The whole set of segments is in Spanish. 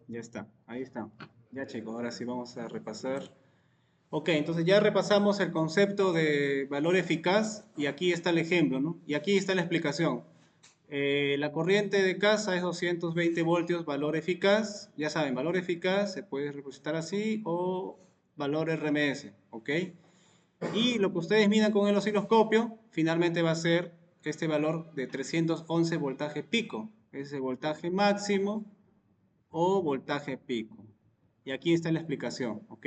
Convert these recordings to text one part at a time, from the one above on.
Ya está, ahí está. Ya chicos, ahora sí vamos a repasar. Ok, entonces ya repasamos el concepto de valor eficaz y aquí está el ejemplo, ¿no? Y aquí está la explicación. La corriente de casa es 220 voltios, valor eficaz. Ya saben, valor eficaz se puede representar así o valor RMS, ¿ok? Y lo que ustedes midan con el osciloscopio finalmente va a ser este valor de 311 voltaje pico. Es el voltaje máximo o voltaje pico. Y aquí está la explicación, ¿ok?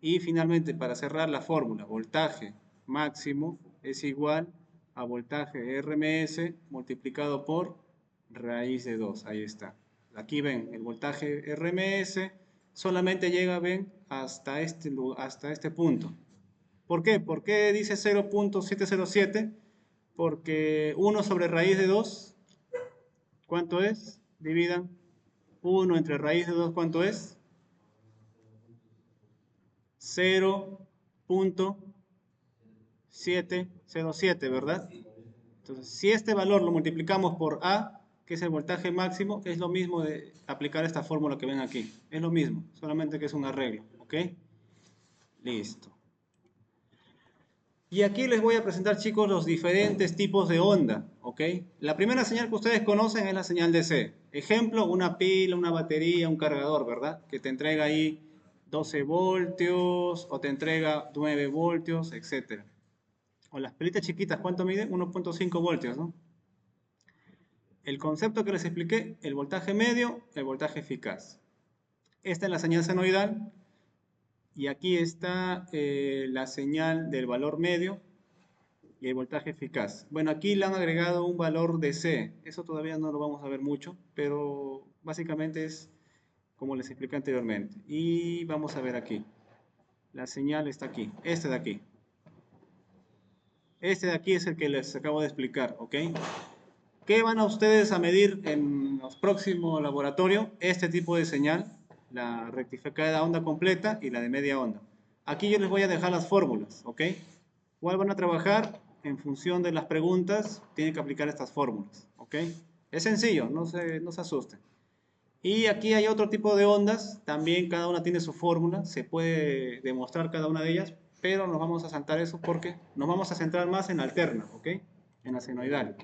Y finalmente, para cerrar la fórmula, voltaje máximo es igual a voltaje RMS multiplicado por raíz de 2. Ahí está. Aquí ven, el voltaje RMS solamente llega, ven, hasta este punto. ¿Por qué? ¿Por qué dice 0.707? Porque 1 sobre raíz de 2, ¿cuánto es? Dividan 1 entre raíz de 2, ¿cuánto es? 0.707, ¿verdad? Entonces, si este valor lo multiplicamos por A, que es el voltaje máximo, es lo mismo de aplicar esta fórmula que ven aquí. Es lo mismo, solamente que es un arreglo, ¿ok? Listo. Y aquí les voy a presentar, chicos, los diferentes tipos de onda, ¿ok? La primera señal que ustedes conocen es la señal DC. Ejemplo, una pila, una batería, un cargador, ¿verdad? Que te entrega ahí 12 voltios o te entrega 9 voltios, etcétera. O las pelitas chiquitas, ¿cuánto miden? 1.5 voltios, ¿no? El concepto que les expliqué, el voltaje medio, el voltaje eficaz. Esta es la señal senoidal y aquí está la señal del valor medio y el voltaje eficaz. Bueno, aquí le han agregado un valor de C. Eso todavía no lo vamos a ver mucho, pero básicamente es como les expliqué anteriormente. Y vamos a ver aquí. La señal está aquí. Este de aquí. Este de aquí es el que les acabo de explicar, ¿ok? ¿Qué van a ustedes a medir en los próximos laboratorios? Este tipo de señal, la rectificada de onda completa y la de media onda. Aquí yo les voy a dejar las fórmulas, ¿ok? ¿Cuál van a trabajar? En función de las preguntas, tienen que aplicar estas fórmulas, ¿ok? Es sencillo, no se asusten. Y aquí hay otro tipo de ondas, también cada una tiene su fórmula, se puede demostrar cada una de ellas, pero nos vamos a saltar eso porque nos vamos a centrar más en la alterna, ¿ok? En la senoidal.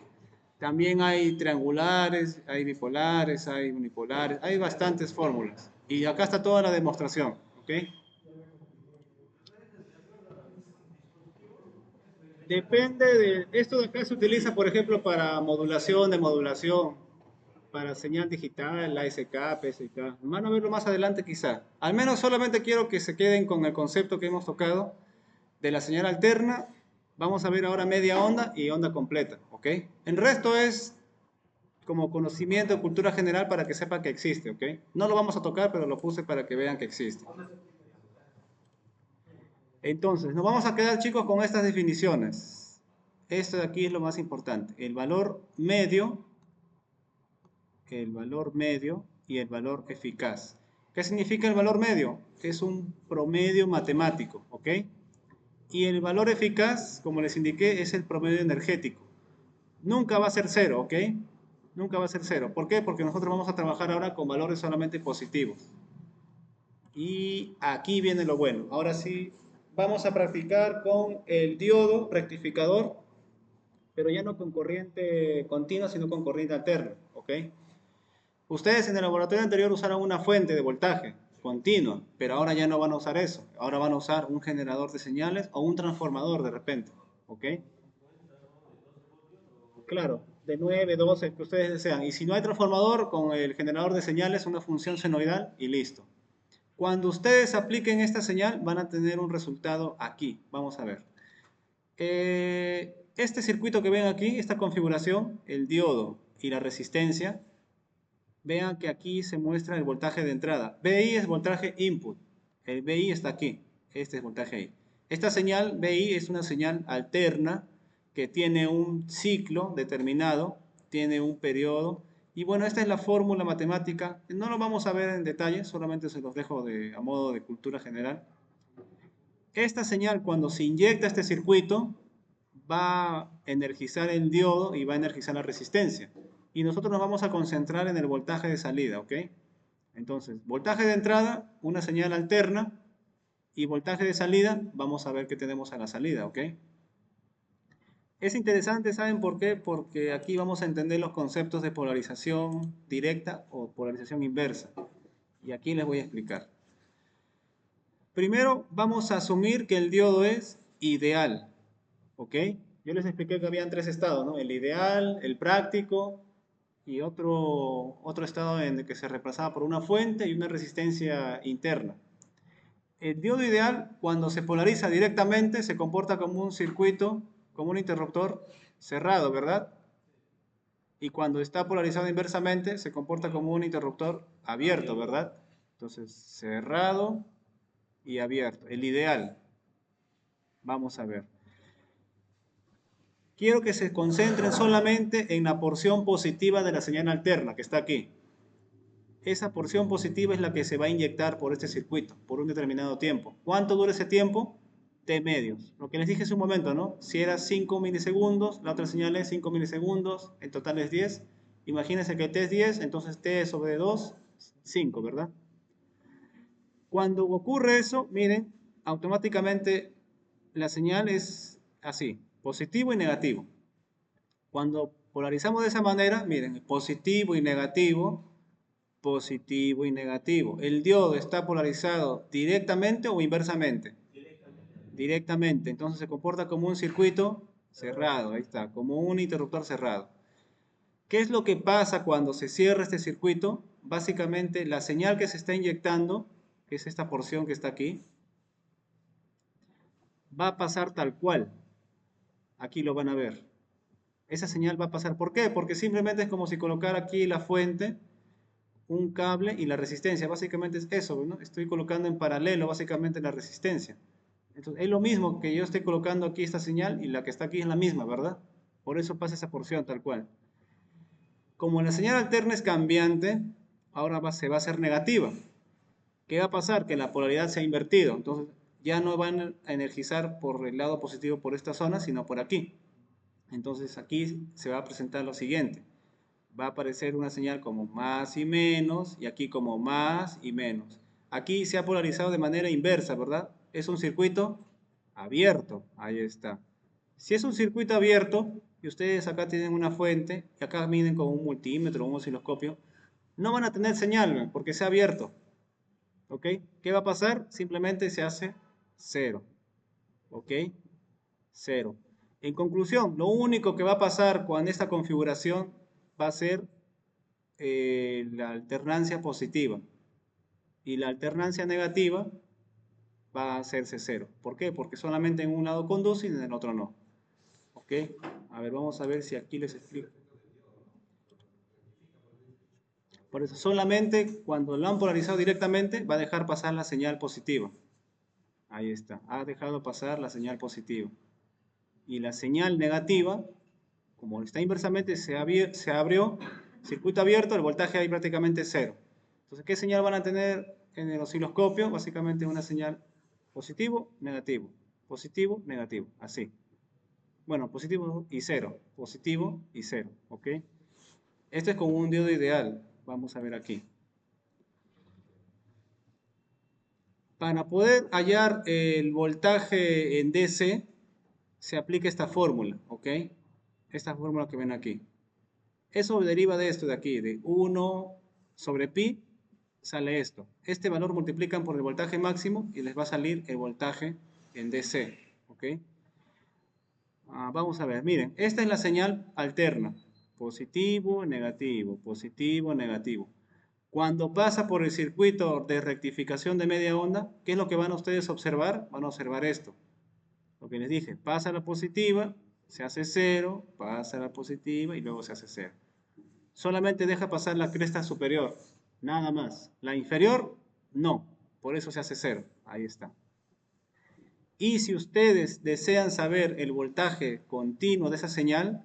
También hay triangulares, hay bipolares, hay unipolares, hay bastantes fórmulas. Y acá está toda la demostración, ¿ok? Depende de, esto de acá se utiliza, por ejemplo, para modulación de modulación, para señal digital, ASK, PSK. Van a verlo más adelante quizá. Al menos solamente quiero que se queden con el concepto que hemos tocado de la señal alterna. Vamos a ver ahora media onda y onda completa, ¿ok? El resto es como conocimiento de cultura general para que sepa que existe, ¿ok? No lo vamos a tocar, pero lo puse para que vean que existe. Entonces, nos vamos a quedar, chicos, con estas definiciones. Esto de aquí es lo más importante. El valor medio y el valor eficaz. ¿Qué significa el valor medio? Es un promedio matemático, ¿ok? Y el valor eficaz, como les indiqué, es el promedio energético. Nunca va a ser cero, ¿ok? Nunca va a ser cero. ¿Por qué? Porque nosotros vamos a trabajar ahora con valores solamente positivos. Y aquí viene lo bueno. Ahora sí, vamos a practicar con el diodo rectificador, pero ya no con corriente continua, sino con corriente alterna, ¿ok? Ustedes en el laboratorio anterior usaron una fuente de voltaje continua, pero ahora ya no van a usar eso. Ahora van a usar un generador de señales o un transformador de repente, ¿ok? Claro, de 9, 12, que ustedes desean. Y si no hay transformador, con el generador de señales, una función senoidal y listo. Cuando ustedes apliquen esta señal, van a tener un resultado aquí. Vamos a ver. Este circuito que ven aquí, esta configuración, el diodo y la resistencia, vean que aquí se muestra el voltaje de entrada. VI es voltaje input. El VI está aquí. Este es voltaje I. Esta señal VI es una señal alterna que tiene un ciclo determinado, tiene un periodo. Y bueno, esta es la fórmula matemática. No lo vamos a ver en detalle, solamente se los dejo a modo de cultura general. Esta señal, cuando se inyecta a este circuito, va a energizar el diodo y va a energizar la resistencia. Y nosotros nos vamos a concentrar en el voltaje de salida, ¿ok? Entonces, voltaje de entrada, una señal alterna, y voltaje de salida, vamos a ver qué tenemos a la salida, ¿ok? Es interesante, ¿saben por qué? Porque aquí vamos a entender los conceptos de polarización directa o polarización inversa. Y aquí les voy a explicar. Primero, vamos a asumir que el diodo es ideal, ¿ok? Yo les expliqué que habían tres estados, ¿no? El ideal, el práctico y otro estado en el que se reemplazaba por una fuente y una resistencia interna. El diodo ideal, cuando se polariza directamente, se comporta como un circuito, como un interruptor cerrado, ¿verdad? Y cuando está polarizado inversamente, se comporta como un interruptor abierto, ¿verdad? Entonces, cerrado y abierto. El ideal. Vamos a ver. Quiero que se concentren solamente en la porción positiva de la señal alterna que está aquí. Esa porción positiva es la que se va a inyectar por este circuito, por un determinado tiempo. ¿Cuánto dura ese tiempo? T medios. Lo que les dije hace un momento, ¿no? Si era 5 milisegundos, la otra señal es 5 milisegundos, en total es 10. Imagínense que T es 10, entonces T sobre 2, 5, ¿verdad? Cuando ocurre eso, miren, automáticamente la señal es así, positivo y negativo. Cuando polarizamos de esa manera, miren, positivo y negativo, positivo y negativo. ¿El diodo está polarizado directamente o inversamente? Directamente. Entonces se comporta como un circuito cerrado, ahí está, como un interruptor cerrado. ¿Qué es lo que pasa cuando se cierra este circuito? Básicamente la señal que se está inyectando, que es esta porción que está aquí, va a pasar tal cual. Aquí lo van a ver. Esa señal va a pasar. ¿Por qué? Porque simplemente es como si colocara aquí la fuente, un cable y la resistencia. Básicamente es eso, ¿no? Estoy colocando en paralelo básicamente la resistencia. Entonces, es lo mismo que yo estoy colocando aquí esta señal y la que está aquí es la misma, ¿verdad? Por eso pasa esa porción tal cual. Como la señal alterna es cambiante, ahora se va a hacer negativa. ¿Qué va a pasar? Que la polaridad se ha invertido. Entonces, ya no van a energizar por el lado positivo por esta zona, sino por aquí. Entonces, aquí se va a presentar lo siguiente. Va a aparecer una señal como más y menos, y aquí como más y menos. Aquí se ha polarizado de manera inversa, ¿verdad? Es un circuito abierto, ahí está. Si es un circuito abierto, y ustedes acá tienen una fuente, y acá miden con un multímetro, un osciloscopio, no van a tener señal, porque se ha abierto, ¿ok? ¿Qué va a pasar? Simplemente se hace cero, ¿ok? Cero. En conclusión, lo único que va a pasar con esta configuración va a ser la alternancia positiva y la alternancia negativa va a hacerse cero. ¿Por qué? Porque solamente en un lado conduce y en el otro no. ¿Ok? A ver, vamos a ver si aquí les explico. Por eso, solamente cuando lo han polarizado directamente va a dejar pasar la señal positiva. Ahí está, ha dejado pasar la señal positiva. Y la señal negativa, como está inversamente, se abrió, circuito abierto, el voltaje ahí prácticamente cero. Entonces, ¿qué señal van a tener en el osciloscopio? Básicamente una señal positivo, negativo, positivo, negativo, así. Bueno, positivo y cero, positivo y cero, ¿ok? Este es como un diodo ideal, vamos a ver aquí. Para poder hallar el voltaje en DC, se aplica esta fórmula, ¿ok? Esta fórmula que ven aquí. Eso deriva de esto de aquí, de 1 sobre pi, sale esto. Este valor multiplican por el voltaje máximo y les va a salir el voltaje en DC, ¿ok? Vamos a ver, miren, esta es la señal alterna. Positivo, negativo, positivo, negativo. Cuando pasa por el circuito de rectificación de media onda, ¿qué es lo que van a ustedes a observar? Van a observar esto. Lo que les dije, pasa la positiva, se hace cero, pasa la positiva y luego se hace cero. Solamente deja pasar la cresta superior, nada más. La inferior, no, por eso se hace cero. Ahí está. Y si ustedes desean saber el voltaje continuo de esa señal,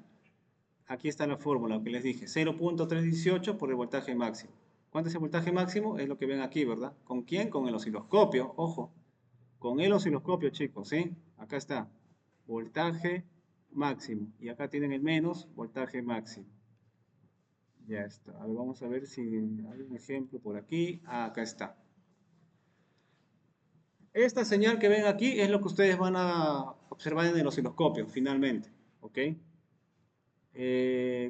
aquí está la fórmula que les dije, 0.318 por el voltaje máximo. ¿Cuánto es el voltaje máximo? Es lo que ven aquí, ¿verdad? ¿Con quién? Con el osciloscopio, ojo. Con el osciloscopio, chicos, ¿sí? Acá está, voltaje máximo. Y acá tienen el menos, voltaje máximo. Ya está. A ver, vamos a ver si hay un ejemplo por aquí. Ah, acá está. Esta señal que ven aquí es lo que ustedes van a observar en el osciloscopio, finalmente. ¿Ok?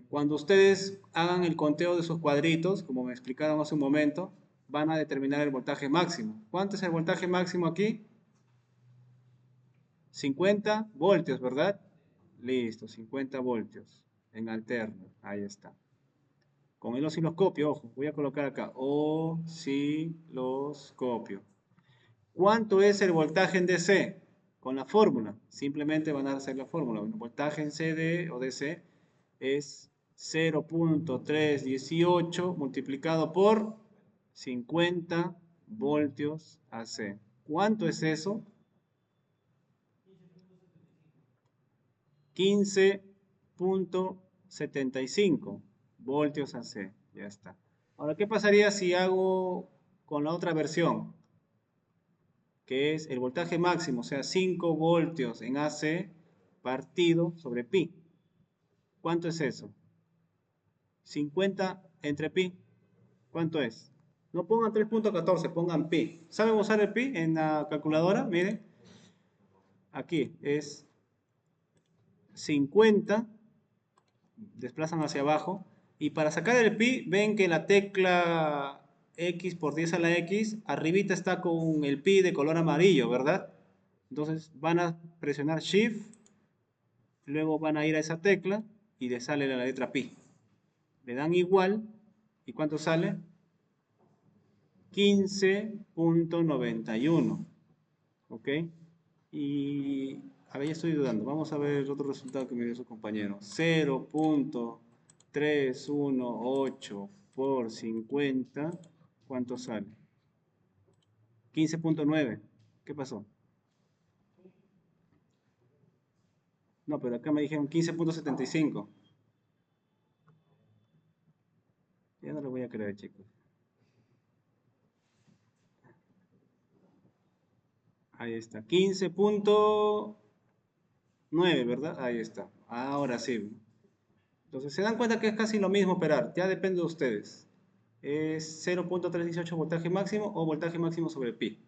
Cuando ustedes hagan el conteo de sus cuadritos, como me explicaron hace un momento, van a determinar el voltaje máximo. ¿Cuánto es el voltaje máximo aquí? 50 voltios, ¿verdad? Listo, 50 voltios en alterno. Ahí está. Con el osciloscopio, ojo, voy a colocar acá, osciloscopio. ¿Cuánto es el voltaje en DC? Con la fórmula, simplemente van a hacer la fórmula. El voltaje en CD o DC es 0.318 multiplicado por 50 voltios AC. ¿Cuánto es eso? 15.75 voltios AC. Ya está. Ahora, ¿qué pasaría si hago con la otra versión? Que es el voltaje máximo, o sea, 5 voltios en AC partido sobre pi. ¿Cuánto es eso? 50 entre pi. ¿Cuánto es? No pongan 3.14, pongan pi. ¿Saben usar el pi en la calculadora? Miren, aquí es 50, desplazan hacia abajo, y para sacar el pi, ven que la tecla X por 10 a la X, arribita está con el pi de color amarillo, ¿verdad? Entonces van a presionar Shift, luego van a ir a esa tecla y le sale la letra pi. Le dan igual, ¿y cuánto sale? 15.91, ¿ok? Y, a ver, ya estoy dudando. Vamos a ver el otro resultado que me dio su compañero. 0.318 por 50, ¿cuánto sale? 15.9. ¿Qué pasó? No, pero acá me dijeron 15.75. Ya no lo voy a creer, chicos. Ahí está. 15.9, ¿verdad? Ahí está. Ahora sí. Entonces se dan cuenta que es casi lo mismo operar. Ya depende de ustedes. Es 0.318 voltaje máximo o voltaje máximo sobre pi.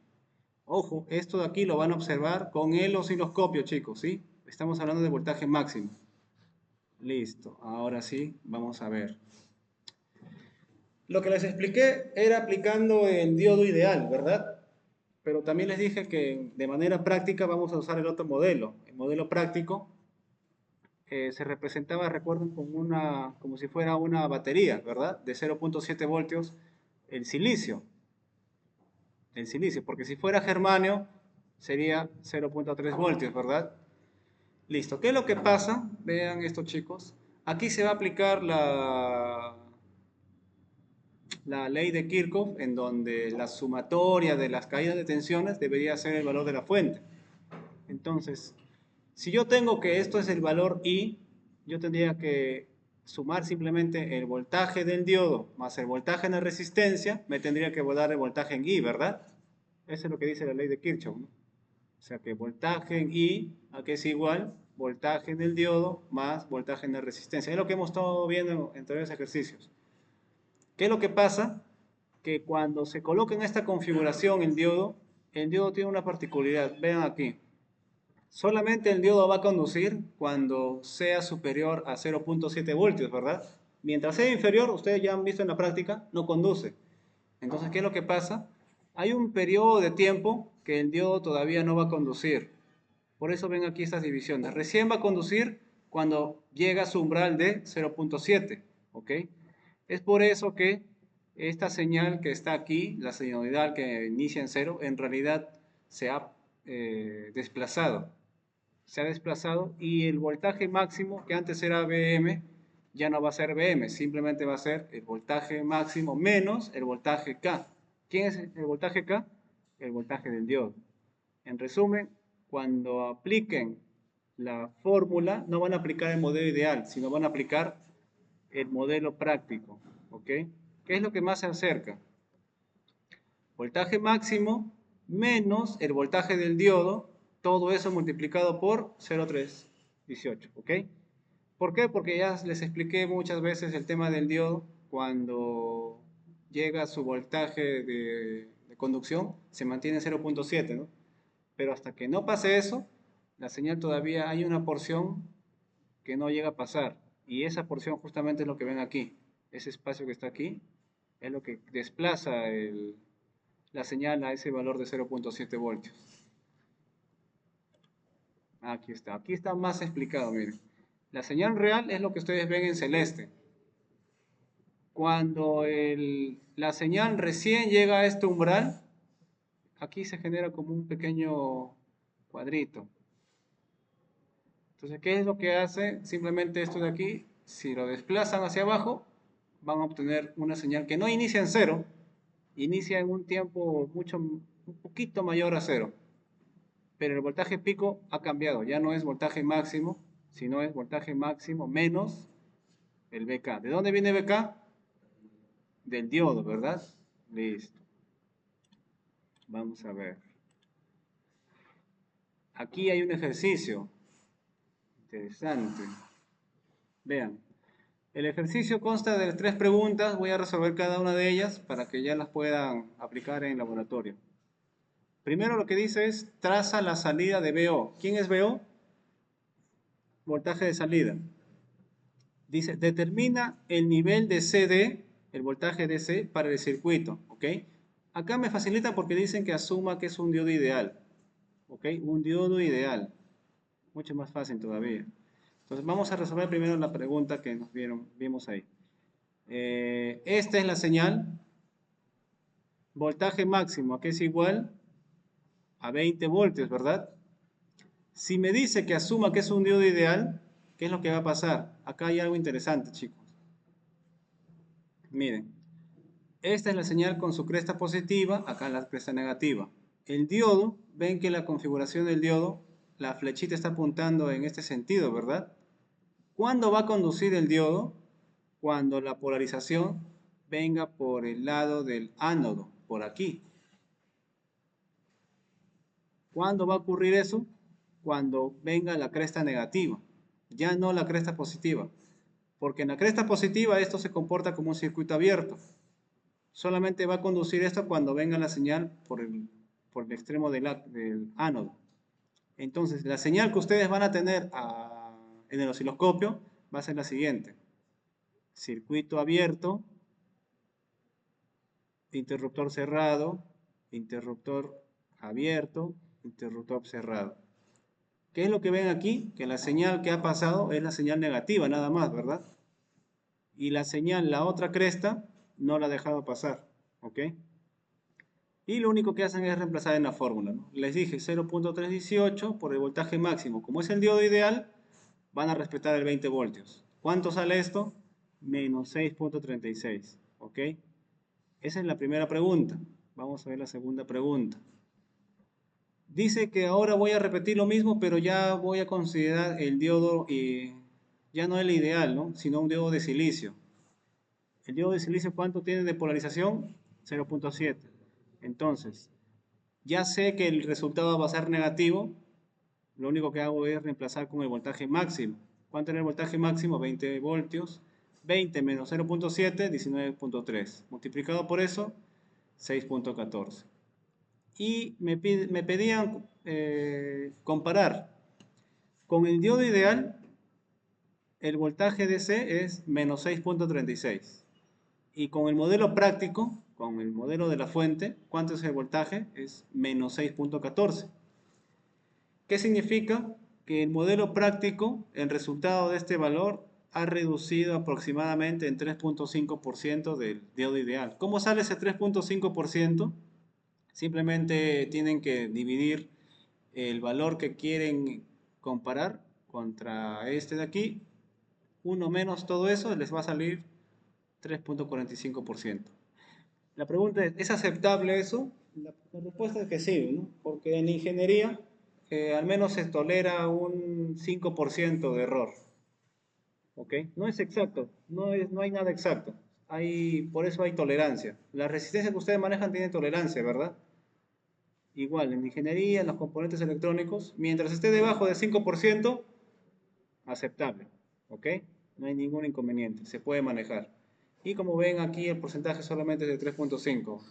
Ojo, esto de aquí lo van a observar con el osciloscopio, chicos, ¿sí? Estamos hablando de voltaje máximo. Listo, ahora sí, vamos a ver. Lo que les expliqué era aplicando el diodo ideal, ¿verdad? Pero también les dije que de manera práctica vamos a usar el otro modelo. El modelo práctico se representaba, recuerden, como si fuera una batería, ¿verdad? De 0.7 voltios el silicio. El silicio, porque si fuera germanio sería 0.3 voltios, ¿verdad? Listo. ¿Qué es lo que pasa? Vean esto, chicos. Aquí se va a aplicar la ley de Kirchhoff, en donde la sumatoria de las caídas de tensiones debería ser el valor de la fuente. Entonces, si yo tengo que esto es el valor I, yo tendría que sumar simplemente el voltaje del diodo más el voltaje en la resistencia, me tendría que dar el voltaje en I, ¿verdad? Eso es lo que dice la ley de Kirchhoff, ¿no? O sea que voltaje en I, ¿a qué es igual? Voltaje en el diodo más voltaje en la resistencia. Es lo que hemos estado viendo en anteriores ejercicios. ¿Qué es lo que pasa? Que cuando se coloca en esta configuración el diodo tiene una particularidad. Vean aquí. Solamente el diodo va a conducir cuando sea superior a 0.7 voltios, ¿verdad? Mientras sea inferior, ustedes ya han visto en la práctica, no conduce. Entonces, ¿qué es lo que pasa? Hay un periodo de tiempo que el diodo todavía no va a conducir. Por eso ven aquí estas divisiones. Recién va a conducir cuando llega a su umbral de 0.7, ¿ok? Es por eso que esta señal que está aquí, la señalidad que inicia en 0, en realidad se ha desplazado. Se ha desplazado y el voltaje máximo, que antes era Vm, ya no va a ser Vm, simplemente va a ser el voltaje máximo menos el voltaje K. ¿Quién es el voltaje K? El voltaje del diodo. En resumen, cuando apliquen la fórmula, no van a aplicar el modelo ideal, sino van a aplicar el modelo práctico. ¿Ok? ¿Qué es lo que más se acerca? Voltaje máximo menos el voltaje del diodo, todo eso multiplicado por 0,318. ¿Ok? ¿Por qué? Porque ya les expliqué muchas veces el tema del diodo. cuando llega a su voltaje de conducción, se mantiene en 0.7, ¿no? Pero hasta que no pase eso, la señal todavía hay una porción que no llega a pasar. Y esa porción justamente es lo que ven aquí. Ese espacio que está aquí es lo que desplaza la señal a ese valor de 0.7 voltios. Aquí está más explicado, miren. La señal real es lo que ustedes ven en celeste. Cuando la señal recién llega a este umbral, aquí se genera como un pequeño cuadrito. Entonces, ¿qué es lo que hace? Simplemente esto de aquí, si lo desplazan hacia abajo, van a obtener una señal que no inicia en cero, inicia en un tiempo un poquito mayor a cero. Pero el voltaje pico ha cambiado, ya no es voltaje máximo, sino es voltaje máximo menos el VK. ¿De dónde viene VK? Del diodo, ¿verdad? Listo. Vamos a ver. Aquí hay un ejercicio interesante. Vean, el ejercicio consta de 3 preguntas. Voy a resolver cada una de ellas para que ya las puedan aplicar en laboratorio. Primero lo que dice es, traza la salida de VO. ¿Quién es VO? Voltaje de salida. Dice, determina el nivel de CD, el voltaje DC, para el circuito. ¿Ok? Acá me facilita porque dicen que asuma que es un diodo ideal. ¿Ok? Un diodo ideal. Mucho más fácil todavía. Entonces vamos a resolver primero la pregunta que vimos ahí. Esta es la señal. Voltaje máximo, que es igual a 20 voltios, ¿verdad? Si me dice que asuma que es un diodo ideal, ¿qué es lo que va a pasar? Acá hay algo interesante, chicos. Miren, esta es la señal con su cresta positiva, acá la cresta negativa. El diodo, ven que la configuración del diodo, la flechita está apuntando en este sentido, ¿verdad? ¿Cuándo va a conducir el diodo? Cuando la polarización venga por el lado del ánodo, por aquí. ¿Cuándo va a ocurrir eso? Cuando venga la cresta negativa, ya no la cresta positiva. Porque en la cresta positiva esto se comporta como un circuito abierto. Solamente va a conducir esto cuando venga la señal por el extremo del ánodo. Entonces, la señal que ustedes van a tener en el osciloscopio va a ser la siguiente. Circuito abierto, interruptor cerrado, interruptor abierto, interruptor cerrado. ¿Qué es lo que ven aquí? Que la señal que ha pasado es la señal negativa nada más, ¿verdad? Y la señal, la otra cresta, no la ha dejado pasar, ¿ok? Y lo único que hacen es reemplazar en la fórmula, ¿no? Les dije 0.318 por el voltaje máximo. Como es el diodo ideal, van a respetar el 20 voltios. ¿Cuánto sale esto? Menos 6.36, ¿ok? Esa es la primera pregunta. Vamos a ver la segunda pregunta. Dice que ahora voy a repetir lo mismo, pero ya voy a considerar el diodo, ya no el ideal, ¿no? Sino un diodo de silicio. El diodo de silicio, ¿cuánto tiene de polarización? 0.7. Entonces, ya sé que el resultado va a ser negativo. Lo único que hago es reemplazar con el voltaje máximo. ¿Cuánto era el voltaje máximo? 20 voltios. 20 menos 0.7, 19.3. Multiplicado por eso, 6.14. Y me pedían comparar con el diodo ideal. El voltaje DC es menos 6.36. Y con el modelo práctico, con el modelo de la fuente, ¿cuánto es el voltaje? Es menos 6.14. ¿Qué significa? Que el modelo práctico, el resultado de este valor, ha reducido aproximadamente en 3.5% del diodo ideal. ¿Cómo sale ese 3.5%? Simplemente tienen que dividir el valor que quieren comparar contra este de aquí. 1 menos todo eso les va a salir 3.45%. La pregunta es aceptable eso? La respuesta es que sí, ¿no? Porque en ingeniería al menos se tolera un 5% de error. ¿Ok? No es exacto, no hay nada exacto. Por eso hay tolerancia. La resistencia que ustedes manejan tiene tolerancia, ¿verdad? Igual, en ingeniería, en los componentes electrónicos, mientras esté debajo del 5%, aceptable. ¿Ok? No hay ningún inconveniente, se puede manejar. Y como ven aquí el porcentaje solamente es de 3.5.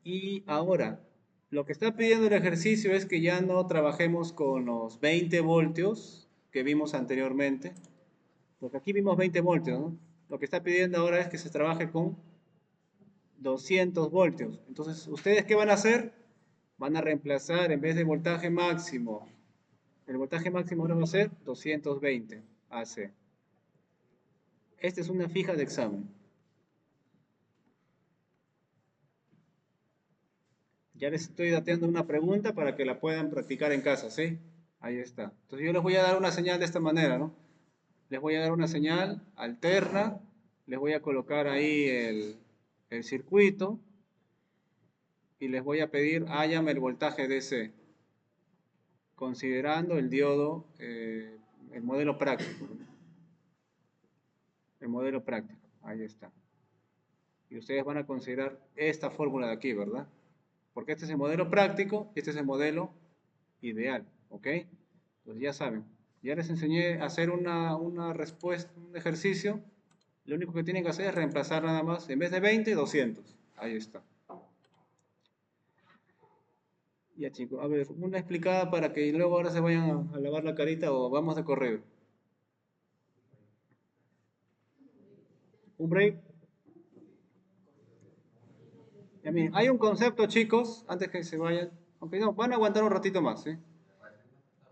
Y ahora, lo que está pidiendo el ejercicio es que ya no trabajemos con los 20 voltios que vimos anteriormente, porque aquí vimos 20 voltios, ¿no? Lo que está pidiendo ahora es que se trabaje con 200 voltios. Entonces, ¿ustedes qué van a hacer? Van a reemplazar en vez de voltaje máximo, el voltaje máximo ahora va a ser 220 AC. Esta es una fija de examen. Ya les estoy dateando una pregunta para que la puedan practicar en casa, ¿sí? Ahí está. Entonces yo les voy a dar una señal de esta manera, ¿no? Les voy a dar una señal alterna, les voy a colocar ahí el circuito y les voy a pedir, hállame el voltaje DC, considerando el diodo, el modelo práctico, ¿no? El modelo práctico, ahí está. Y ustedes van a considerar esta fórmula de aquí, ¿verdad? Porque este es el modelo práctico y este es el modelo ideal, ¿ok? Entonces ya saben, ya les enseñé a hacer una respuesta, un ejercicio. Lo único que tienen que hacer es reemplazar nada más, en vez de 20, 200. Ahí está. Ya chicos, a ver, una explicada para que luego ahora se vayan a lavar la carita o vamos de correo. Un break. Ya miren, hay un concepto chicos, antes que se vayan, aunque no, van a aguantar un ratito más, ¿sí?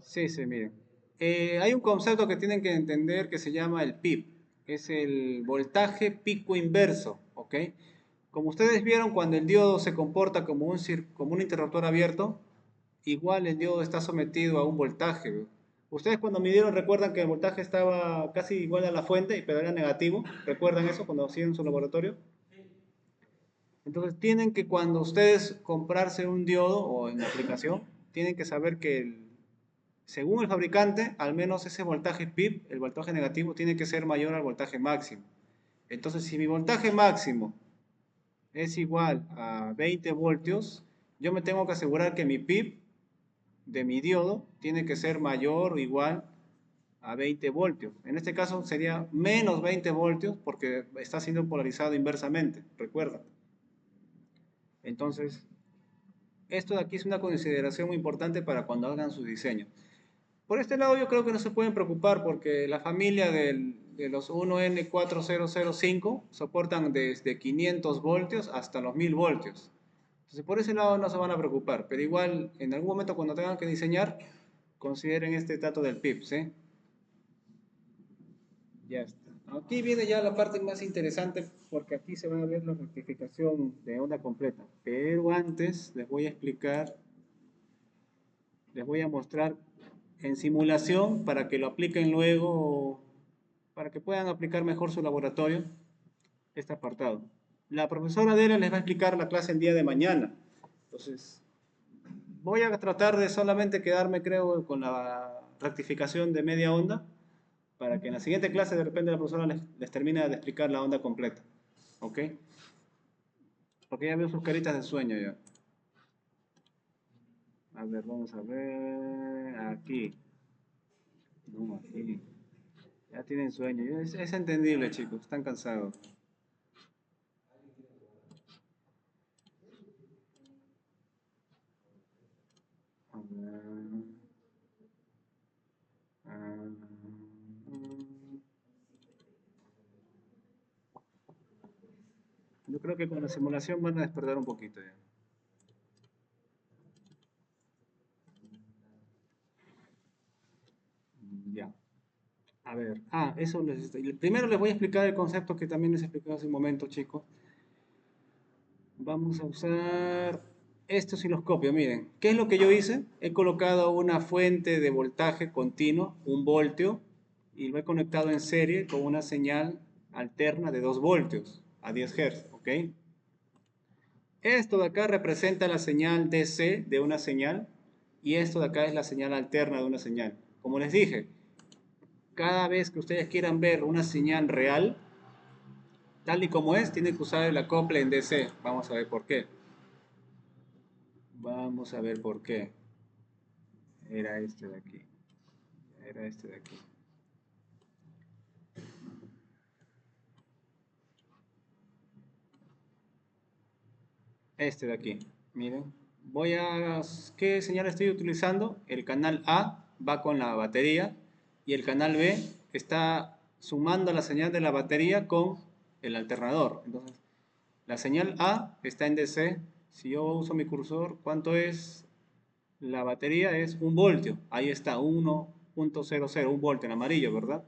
Sí, sí, miren. Hay un concepto que tienen que entender que se llama el PIB, es el voltaje pico inverso, ¿ok? Como ustedes vieron, cuando el diodo se comporta como como un interruptor abierto, igual el diodo está sometido a un voltaje, ¿ve? Ustedes cuando midieron recuerdan que el voltaje estaba casi igual a la fuente, pero era negativo. ¿Recuerdan eso cuando hacían su laboratorio? Entonces tienen que cuando ustedes comprarse un diodo o en la aplicación, tienen que saber que según el fabricante, al menos ese voltaje PIB, el voltaje negativo, tiene que ser mayor al voltaje máximo. Entonces, si mi voltaje máximo es igual a 20 voltios, yo me tengo que asegurar que mi PIB de mi diodo tiene que ser mayor o igual a 20 voltios. En este caso sería menos 20 voltios porque está siendo polarizado inversamente, recuerda. Entonces, esto de aquí es una consideración muy importante para cuando hagan su diseño. Por este lado yo creo que no se pueden preocupar porque la familia de los 1N4005 soportan desde 500 voltios hasta los 1000 voltios. Entonces por ese lado no se van a preocupar, pero igual en algún momento cuando tengan que diseñar, consideren este dato del PIB, ¿sí? Ya está. Aquí viene ya la parte más interesante porque aquí se va a ver la rectificación de onda completa. Pero antes les voy a explicar, les voy a mostrar en simulación para que lo apliquen luego, para que puedan aplicar mejor su laboratorio, este apartado. La profesora Adela les va a explicar la clase el día de mañana. Entonces, voy a tratar de solamente quedarme, creo, con la rectificación de media onda, para que en la siguiente clase de repente la profesora les termine de explicar la onda completa. ¿Ok? Porque ya veo sus caritas de sueño ya. A ver, vamos a ver. Aquí. No, aquí. Ya tienen sueño. Es entendible, chicos. Están cansados. A ver. Ah, yo creo que con la simulación van a despertar un poquito ya. Ya. A ver. Eso primero les voy a explicar el concepto que también les expliqué hace un momento, chicos. Vamos a usar este osciloscopio, miren. ¿Qué es lo que yo hice? He colocado una fuente de voltaje continuo, un voltio, y lo he conectado en serie con una señal alterna de 2 voltios a 10 Hz, ¿ok? Esto de acá representa la señal DC de una señal y esto de acá es la señal alterna de una señal. Como les dije, cada vez que ustedes quieran ver una señal real, tal y como es, tienen que usar el acople en DC. Vamos a ver por qué. Vamos a ver por qué. Era este de aquí. Era este de aquí. Este de aquí. Miren. ¿Qué señal estoy utilizando? El canal A va con la batería y el canal B está sumando la señal de la batería con el alternador. Entonces, la señal A está en DC. Si yo uso mi cursor, ¿cuánto es? La batería es 1 voltio. Ahí está, 1.00, 1 voltio en amarillo, ¿verdad?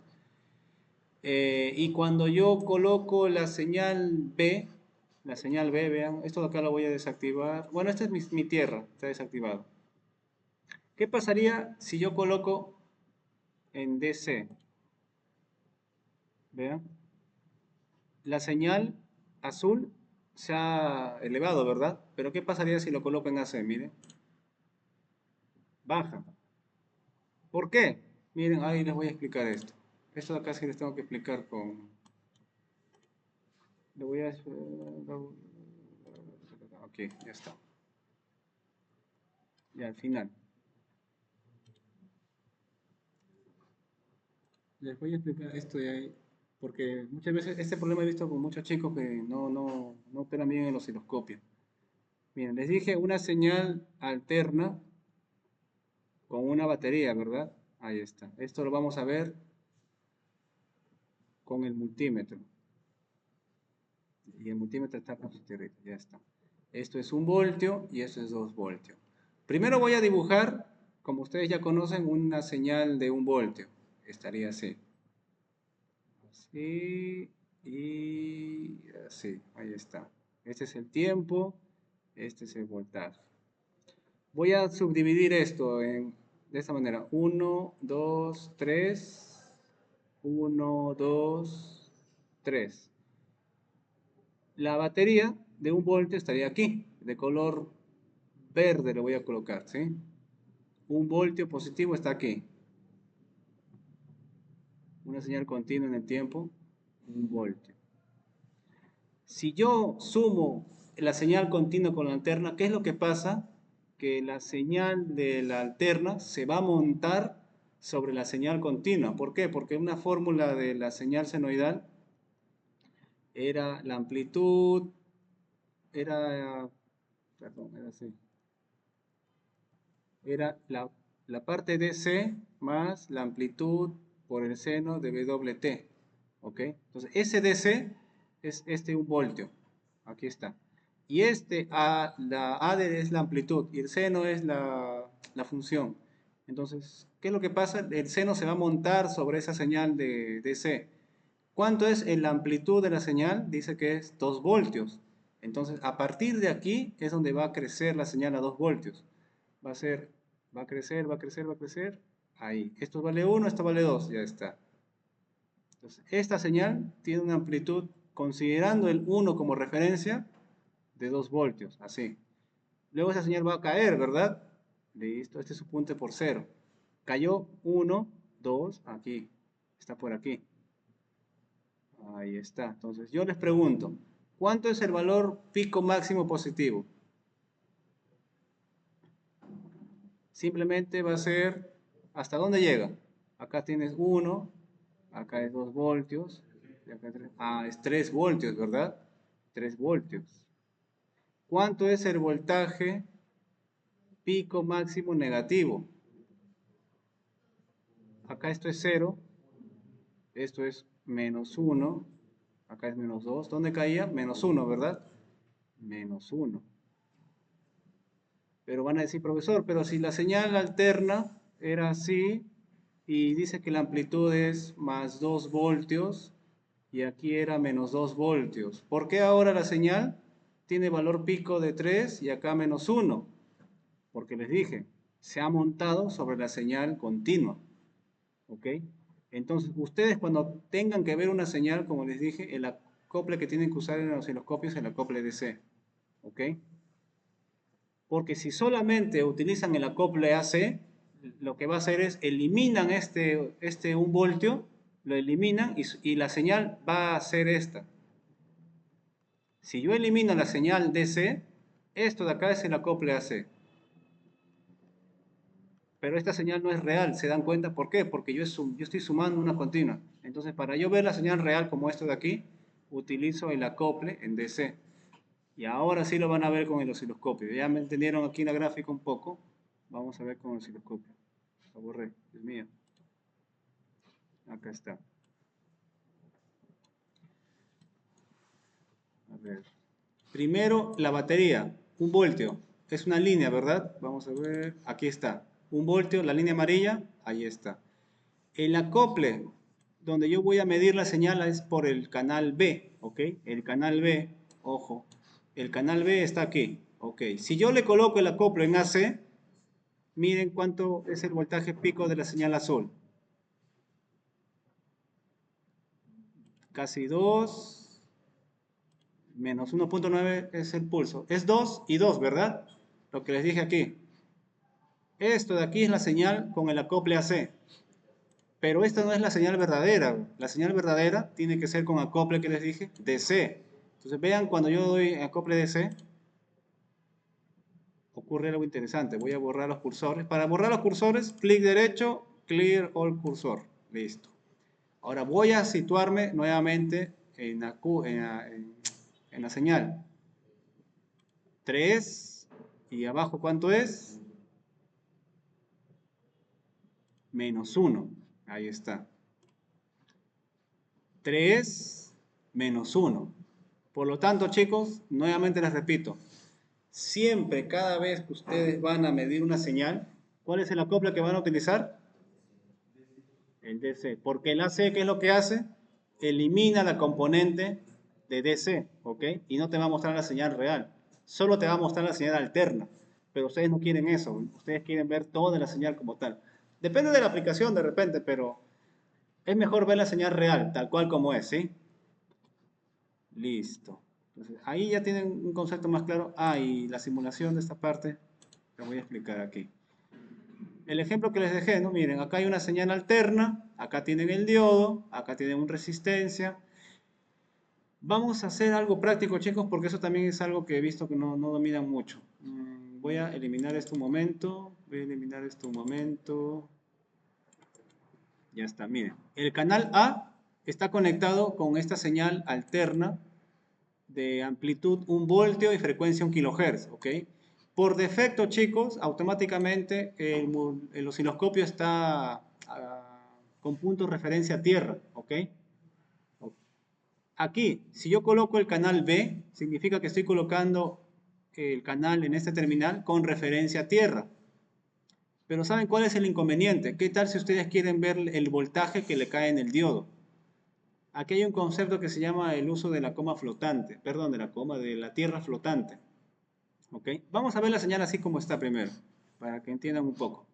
Y cuando yo coloco la señal B, vean, esto de acá lo voy a desactivar. Bueno, esta es mi tierra, está desactivado. ¿Qué pasaría si yo coloco en DC? Vean, la señal azul se ha elevado, ¿verdad? Pero ¿qué pasaría si lo coloco en AC? Miren, baja. ¿Por qué? Miren, ahí les voy a explicar esto. Esto de acá sí les tengo que explicar con... Le voy a... Ok, ya está. Y al final. Les voy a explicar esto de ahí, porque muchas veces este problema he visto con muchos chicos que no operan bien en los osciloscopios. Miren, les dije una señal alterna con una batería, ¿verdad? Ahí está. Esto lo vamos a ver con el multímetro. Y el multímetro está con su tierrita, ya está. Esto es 1 voltio y esto es 2 voltios. Primero voy a dibujar, como ustedes ya conocen, una señal de 1 voltio. Estaría así. Así y así. Ahí está. Este es el tiempo, este es el voltaje. Voy a subdividir esto de esta manera. 1, 2, 3. 1, 2, 3. La batería de 1 voltio estaría aquí, de color verde le voy a colocar, ¿sí? 1 voltio positivo está aquí. Una señal continua en el tiempo, 1 voltio. Si yo sumo la señal continua con la alterna, ¿qué es lo que pasa? Que la señal de la alterna se va a montar sobre la señal continua. ¿Por qué? Porque una fórmula de la señal senoidal era la amplitud, perdón, era así, era la parte de C más la amplitud por el seno de WT. ¿Ok? Entonces, ese DC es este 1 voltio. Aquí está. Y la A es la amplitud y el seno es la función. Entonces, ¿qué es lo que pasa? El seno se va a montar sobre esa señal de DC. ¿Cuánto es la amplitud de la señal? Dice que es 2 voltios. Entonces, a partir de aquí es donde va a crecer la señal a 2 voltios. Va a crecer, va a crecer, va a crecer. Ahí. Esto vale 1, esto vale 2. Ya está. Entonces, esta señal tiene una amplitud, considerando el 1 como referencia, de 2 voltios. Así. Luego esa señal va a caer, ¿verdad? Listo. Este es su punto por 0. Cayó 1, 2, aquí. Está por aquí. Ahí está. Entonces, yo les pregunto, ¿cuánto es el valor pico máximo positivo? Simplemente va a ser, ¿hasta dónde llega? Acá tienes 1, acá es 2 voltios, y acá es 3 voltios, ¿verdad? 3 voltios. ¿Cuánto es el voltaje pico máximo negativo? Acá esto es 0, esto es menos 1, acá es menos 2. ¿Dónde caía? Menos 1, ¿verdad? Menos 1. Pero van a decir, profesor, pero si la señal alterna era así y dice que la amplitud es más 2 voltios y aquí era menos 2 voltios, ¿por qué ahora la señal tiene valor pico de 3 y acá menos 1? Porque les dije, se ha montado sobre la señal continua. ¿Ok? Entonces, ustedes cuando tengan que ver una señal, como les dije, el acople que tienen que usar en los osciloscopios es el acople DC. ¿Ok? Porque si solamente utilizan el acople AC, lo que va a hacer es eliminan este 1 voltio, lo eliminan y la señal va a ser esta. Si yo elimino la señal DC, esto de acá es el acople AC. Pero esta señal no es real, ¿se dan cuenta? ¿Por qué? Porque yo estoy sumando una continua. Entonces, para yo ver la señal real como esto de aquí, utilizo el acople en DC. Y ahora sí lo van a ver con el osciloscopio. Ya me entendieron aquí en la gráfica un poco. Vamos a ver con el osciloscopio. Lo borré, Dios mío. Acá está. A ver. Primero, la batería. 1 voltio. Es una línea, ¿verdad? Vamos a ver. Aquí está. 1 voltio, la línea amarilla. Ahí está. El acople, donde yo voy a medir la señal, es por el canal B. ¿Ok? El canal B, ojo. El canal B está aquí. ¿Ok? Si yo le coloco el acople en AC, miren cuánto es el voltaje pico de la señal azul. Casi 2, menos 1.9 es el pulso. Es 2 y 2, ¿verdad? Lo que les dije aquí. Esto de aquí es la señal con el acople AC. Pero esta no es la señal verdadera. La señal verdadera tiene que ser con acople que les dije, DC. Entonces vean cuando yo doy acople DC, ocurre algo interesante. Voy a borrar los cursores. Para borrar los cursores, clic derecho, clear all cursor. Listo. Ahora voy a situarme nuevamente en la señal. 3 y abajo ¿cuánto es? Menos 1. Ahí está. 3 menos 1. Por lo tanto, chicos, nuevamente les repito, siempre, cada vez que ustedes van a medir una señal, ¿cuál es el acople que van a utilizar? El DC. Porque el AC, ¿qué es lo que hace? Elimina la componente de DC, ¿ok? Y no te va a mostrar la señal real. Solo te va a mostrar la señal alterna. Pero ustedes no quieren eso. Ustedes quieren ver toda la señal como tal. Depende de la aplicación de repente, pero es mejor ver la señal real, tal cual como es, ¿sí? Listo. Entonces, ahí ya tienen un concepto más claro. Ah, y la simulación de esta parte, la voy a explicar aquí. El ejemplo que les dejé, ¿no? Miren, acá hay una señal alterna, acá tienen el diodo, acá tienen una resistencia. Vamos a hacer algo práctico, chicos, porque eso también es algo que he visto que no dominan mucho. Voy a eliminar esto un momento. Voy a eliminar esto un momento. Ya está, miren. El canal A está conectado con esta señal alterna de amplitud 1 voltio y frecuencia 1 kHz, ¿ok? Por defecto, chicos, automáticamente el osciloscopio está con punto de referencia a tierra, ¿ok? Aquí, si yo coloco el canal B, significa que estoy colocando el canal en este terminal con referencia a tierra. Pero ¿saben cuál es el inconveniente? ¿Qué tal si ustedes quieren ver el voltaje que le cae en el diodo? Aquí hay un concepto que se llama el uso de la coma flotante, perdón, de la tierra flotante. ¿Ok? Vamos a ver la señal así como está primero, para que entiendan un poco.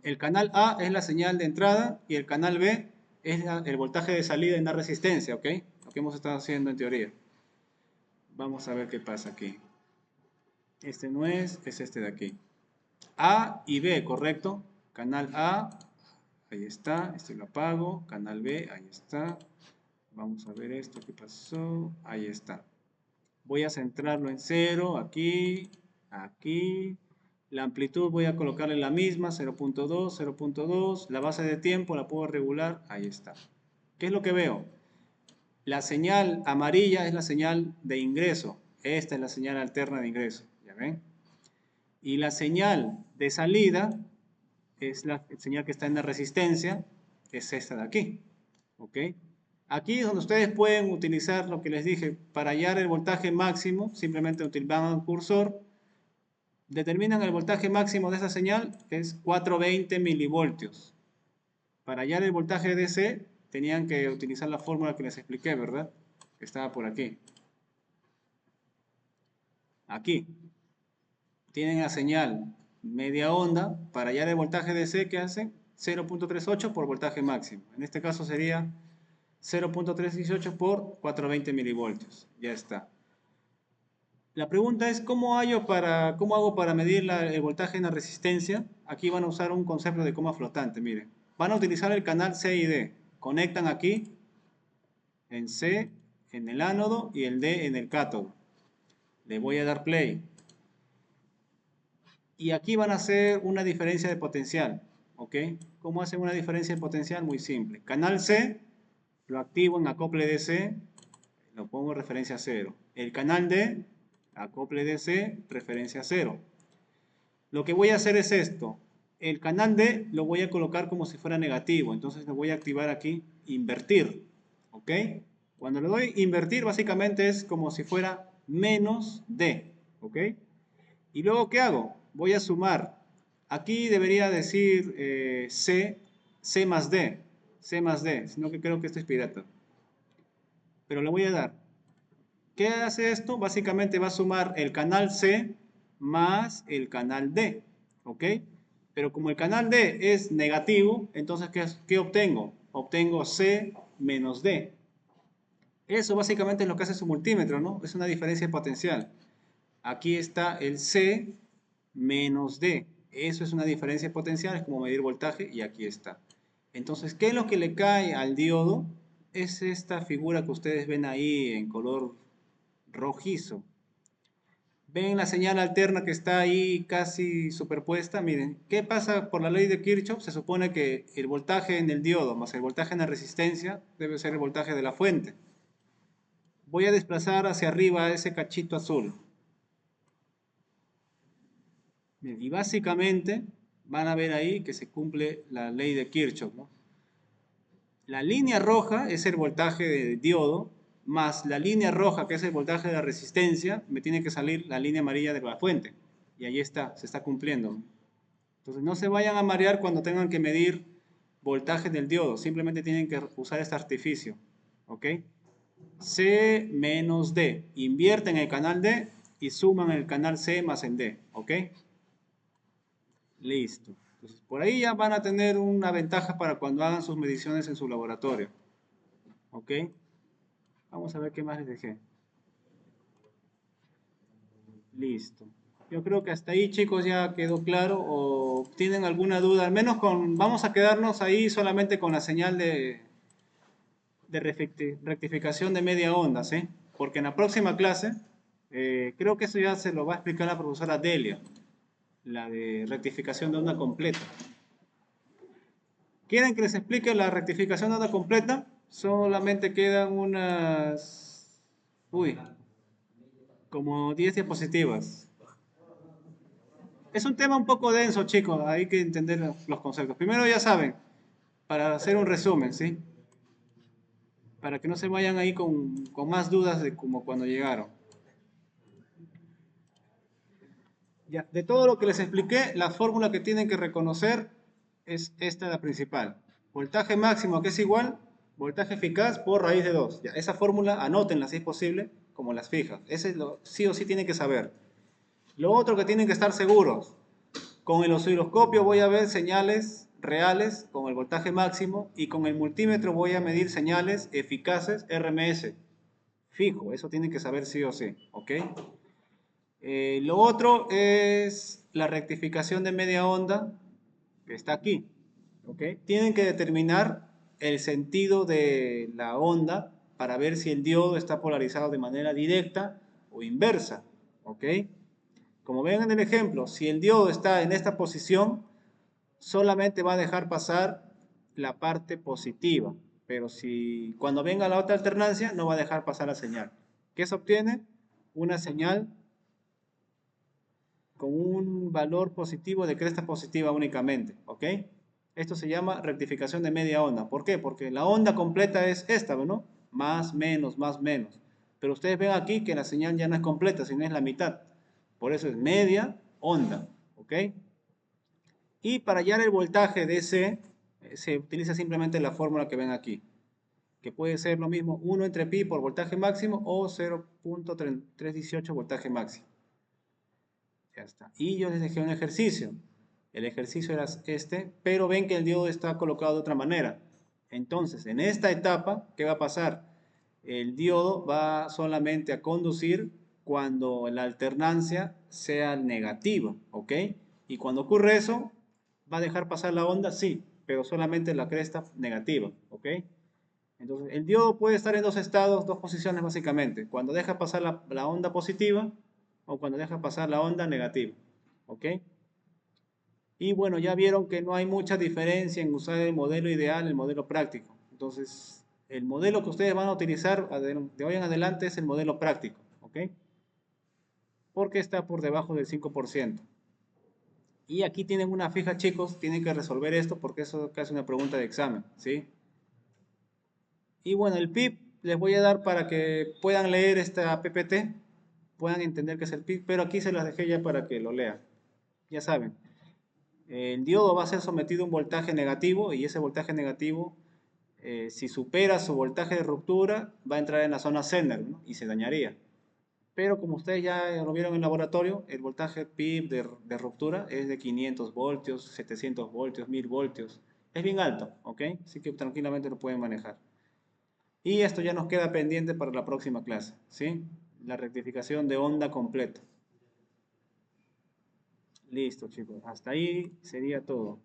El canal A es la señal de entrada y el canal B es el voltaje de salida en la resistencia, ¿ok? Lo que hemos estado haciendo en teoría. Vamos a ver qué pasa aquí. Este no es este de aquí. A y B, ¿correcto? Canal A, ahí está, este lo apago. Canal B, ahí está. Vamos a ver esto, ¿qué pasó? Ahí está. Voy a centrarlo en 0, aquí, aquí. La amplitud voy a colocarle la misma, 0.2, 0.2. La base de tiempo la puedo regular, ahí está. ¿Qué es lo que veo? La señal amarilla es la señal de ingreso. Esta es la señal alterna de ingreso, ¿ya ven? Y la señal de salida es la señal que está en la resistencia, es esta de aquí, ¿ok? Aquí es donde ustedes pueden utilizar lo que les dije, para hallar el voltaje máximo, simplemente utilizan el cursor, determinan el voltaje máximo de esa señal, es 420 milivoltios. Para hallar el voltaje DC, tenían que utilizar la fórmula que les expliqué, ¿verdad? Que estaba por aquí. Aquí. Tienen la señal media onda, para hallar el voltaje DC, ¿qué hacen? 0.38 por voltaje máximo. En este caso sería 0.318 por 420 milivoltios. Ya está. La pregunta es, ¿cómo hago para medir el voltaje en la resistencia? Aquí van a usar un concepto de coma flotante, miren. Van a utilizar el canal C y D. Conectan aquí, en C, en el ánodo, y el D en el cátodo. Le voy a dar play. Y aquí van a hacer una diferencia de potencial, ¿ok? ¿Cómo hacen una diferencia de potencial? Muy simple. Canal C, lo activo en acople DC, lo pongo en referencia a 0. El canal D, Acople DC, referencia 0. Lo que voy a hacer es esto. El canal D lo voy a colocar como si fuera negativo. Entonces le voy a activar aquí invertir. ¿Ok? Cuando le doy invertir, básicamente es como si fuera menos D. ¿Ok? Y luego, ¿qué hago? Voy a sumar. Aquí debería decir C más D. C más D. Sino que creo que esto es pirata. Pero le voy a dar. ¿Qué hace esto? Básicamente va a sumar el canal C más el canal D. ¿Ok? Pero como el canal D es negativo, entonces ¿qué obtengo? Obtengo C menos D. Eso básicamente es lo que hace su multímetro, ¿no? Es una diferencia potencial. Aquí está el C menos D. Eso es una diferencia potencial, es como medir voltaje y aquí está. Entonces, ¿qué es lo que le cae al diodo? Es esta figura que ustedes ven ahí en color rojizo. ¿Ven la señal alterna que está ahí casi superpuesta? Miren, ¿qué pasa por la ley de Kirchhoff? Se supone que el voltaje en el diodo más el voltaje en la resistencia debe ser el voltaje de la fuente. Voy a desplazar hacia arriba ese cachito azul. Bien, y básicamente van a ver ahí que se cumple la ley de Kirchhoff, ¿no? La línea roja es el voltaje de diodo, más la línea roja que es el voltaje de la resistencia, me tiene que salir la línea amarilla de la fuente. Y ahí está, se está cumpliendo. Entonces no se vayan a marear cuando tengan que medir voltaje del diodo, simplemente tienen que usar este artificio. ¿Ok? C menos D. Invierten el canal D y suman el canal C más el D. ¿Ok? Listo. Entonces, por ahí ya van a tener una ventaja para cuando hagan sus mediciones en su laboratorio. ¿Ok? Vamos a ver qué más les dejé. Listo. Yo creo que hasta ahí, chicos, ya quedó claro. ¿O tienen alguna duda? Al menos vamos a quedarnos ahí solamente con la señal de rectificación de media onda, ¿sí? Porque en la próxima clase, creo que eso ya se lo va a explicar la profesora Delia, la de rectificación de onda completa. ¿Quieren que les explique la rectificación de onda completa? Solamente quedan unas, uy, como 10 diapositivas. Es un tema un poco denso, chicos, hay que entender los conceptos. Primero ya saben, para hacer un resumen, ¿sí? Para que no se vayan ahí con más dudas de como cuando llegaron. Ya, de todo lo que les expliqué, la fórmula que tienen que reconocer es esta la principal. Voltaje máximo que es igual, voltaje eficaz por raíz de 2. Ya, esa fórmula anótenla si es posible, como las fijas. Ese es lo sí o sí tienen que saber. Lo otro que tienen que estar seguros, con el osciloscopio voy a ver señales reales con el voltaje máximo y con el multímetro voy a medir señales eficaces RMS. Fijo, eso tienen que saber sí o sí, ¿ok? Lo otro es la rectificación de media onda, que está aquí. ¿Ok? Tienen que determinar el sentido de la onda para ver si el diodo está polarizado de manera directa o inversa. ¿Ok? Como ven en el ejemplo, si el diodo está en esta posición, solamente va a dejar pasar la parte positiva. Pero si cuando venga la otra alternancia, no va a dejar pasar la señal. ¿Qué se obtiene? Una señal con un valor positivo de cresta positiva únicamente, ¿ok? Esto se llama rectificación de media onda. ¿Por qué? Porque la onda completa es esta, ¿no? Más, menos, más, menos. Pero ustedes ven aquí que la señal ya no es completa, sino es la mitad. Por eso es media onda, ¿ok? Y para hallar el voltaje de ese, se utiliza simplemente la fórmula que ven aquí, que puede ser lo mismo 1 entre pi por voltaje máximo o 0.318 voltaje máximo. Ya está. Y yo les dejé un ejercicio. El ejercicio era este, pero ven que el diodo está colocado de otra manera. Entonces, en esta etapa, ¿qué va a pasar? El diodo va solamente a conducir cuando la alternancia sea negativa, ¿ok? Y cuando ocurre eso, ¿va a dejar pasar la onda? Sí, pero solamente la cresta negativa, ¿ok? Entonces, el diodo puede estar en dos estados, dos posiciones básicamente. Cuando deja pasar la onda positiva o cuando deja pasar la onda negativa. ¿Ok? Y bueno, ya vieron que no hay mucha diferencia en usar el modelo ideal y el modelo práctico. Entonces, el modelo que ustedes van a utilizar de hoy en adelante es el modelo práctico. ¿Ok? porque está por debajo del 5%. Y aquí tienen una fija, chicos, tienen que resolver esto porque eso es casi una pregunta de examen, ¿sí? Y bueno, el PIB les voy a dar para que puedan leer esta PPT, puedan entender qué es el PIB, pero aquí se las dejé ya para que lo lean. Ya saben, el diodo va a ser sometido a un voltaje negativo y ese voltaje negativo, si supera su voltaje de ruptura, va a entrar en la zona Zener, ¿no? Y se dañaría. Pero como ustedes ya lo vieron en el laboratorio, el voltaje PIB de ruptura es de 500 voltios, 700 voltios, 1000 voltios. Es bien alto, ¿ok? Así que tranquilamente lo pueden manejar. Y esto ya nos queda pendiente para la próxima clase, ¿sí? La rectificación de onda completa. Listo, chicos. Hasta ahí sería todo.